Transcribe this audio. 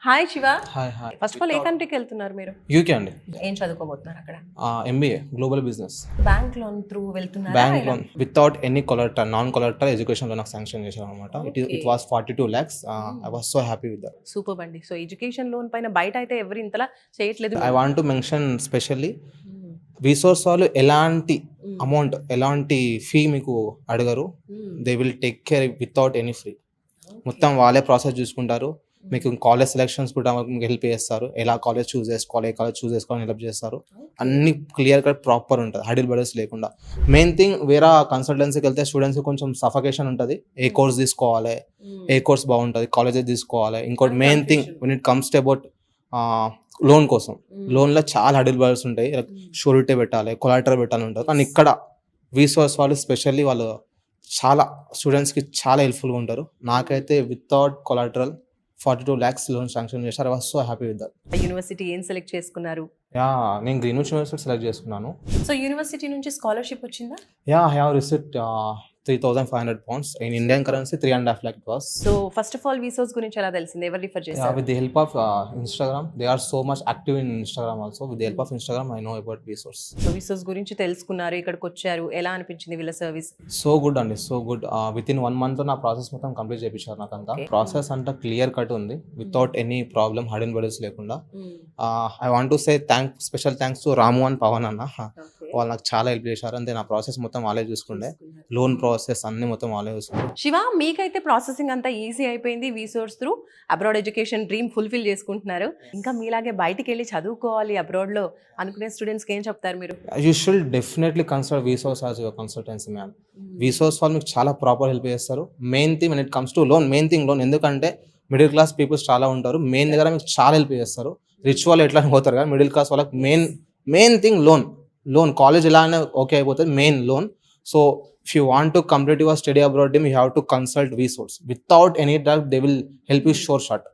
Hi Shiva. Hi hi. First of all ఏ కంట్రీకి వెళ్తున్నారు మీరు? యూకే అండి. ఏం చదువుకోబోతున్నారు అక్కడ? MBA global business. Bank loan through వెళ్తున్నారా? Bank loan without any collateral, non collateral education loan నాకు శాంక్షన్ చేశారు అనమాట. It was 42 lakhs. I was so happy with that. Super అండి. సో ఎడ్యుకేషన్ లోన్ పైన బయట అయితే ఎవరు ఇంతలా చేయట్లేదు. I want to mention specially resource వాళ్ళు ఎలాంటి అమౌంట్, ఎలాంటి ఫీ మీకు అడగరు. They will take care without any free. మొత్తం వాళ్ళే ప్రాసెస్ చూసుకుంటారు. మీకు కాలేజ్ సెలెక్షన్స్ కూడా మీకు హెల్ప్ చేస్తారు. ఎలా కాలేజ్ చూస్ చేసుకోవాలి, ఏ కాలేజ్ చూస్ చేసుకోవాలని హెల్ప్ చేస్తారు. అన్ని క్లియర్ కట్ ప్రాపర్ ఉంటుంది, హడిల్ బడల్స్ లేకుండా. మెయిన్ థింగ్, వేరే కన్సల్టెన్సీకి వెళ్తే స్టూడెంట్స్కి కొంచెం సఫకేషన్ ఉంటుంది. ఏ కోర్స్ తీసుకోవాలి, ఏ కోర్స్ బాగుంటుంది, కాలేజెస్ తీసుకోవాలి. ఇంకోటి main thing when it comes to about loan కోసం, లోన్లో చాలా హడిల్ బడల్స్ ఉంటాయి. షూరిటీ పెట్టాలి, కొలాటరల్ పెట్టాలి ఉంటుంది. కానీ ఇక్కడ రీసోర్స్ వాళ్ళు స్పెషల్లీ వాళ్ళు చాలా స్టూడెంట్స్కి చాలా హెల్ప్ఫుల్గా ఉంటారు. నాకైతే without collateral 42 lakhs loan sanction చేశారు. I was so happy with that. University ఏం సెలెక్ట్ చేసుకున్నారు? నేను గ్రీన్విచ్ యూనివర్సిటీ సెలెక్ట్ చేసుకున్నాను. సో యూనివర్సిటీ నుంచి స్కాలర్షిప్ వచ్చిందా? I have received 3,500 pounds in Indian currency, 3.5 lakh it was. So first of all Vsauce గురించి ఎలా తెలిసింది? ఎవరు రిఫర్ చేశారు? With the help of Instagram, they are so much active in Instagram also. With the help of Instagram, I know about Vsauce. So Vsauce గురించి తెలుసుకున్నారు, ఇక్కడికి వచ్చారు, ఎలా అనిపించింది వీళ్ళ సర్వీస్? సో గుడ్ అండి, so good. Within 1 month నా process మొత్తం కంప్లీట్ చేయించారు. నాకంతా ప్రాసెస్ అంతా క్లియర్ కట్ ఉంది, without any problem, hidden hurdles లేకుండా. I want to say special thanks to Ramu and Pavan అన్న. వాళ్ళు నాకు చాలా హెల్ప్ చేశారు. అంతే, నా ప్రాసెస్ మొత్తం వాళ్ళే చూసుకుండే. లోన్ ప్రాసెస్ అన్ని మొత్తం వాళ్ళే చూసుకుండే. శివ, మీకైతే ప్రాసెసింగ్ అంతా ఈజీ అయిపోయింది. Vsource through abroad education dream fulfil చేసుకుంటున్నారు. ఇంకా మీలాగే బయటికి వెళ్ళి చదువుకోవాలి అబ్రాడ్ లో అనుకునే స్టూడెంట్స్కి ఏం చెప్తారు మీరు? You should definitely consider Vsauce as your consultancy ma'am. Vsauce వాళ్ళు మీకు చాలా ప్రాపర్ హెల్ప్ చేస్తారు. Main thing when it comes to loan, main thing loan. ఎందుకంటే మిడిల్ క్లాస్ పీపుల్స్ చాలా ఉంటారు. మెయిన్ దగ్గర మీకు చాలా హెల్ప్ చేస్తారు. రిచ్ వాళ్ళు ఎట్లా పోతారు కానీ మిడిల్ క్లాస్ వాళ్ళకి మెయిన్ థింగ్ లోన్. కాలేజ్ ఎలా అయినా ఓకే అయిపోతుంది, main loan. So if you want to complete your study abroad, you have to consult Vsauce. Without any doubt, they will help you sure shot.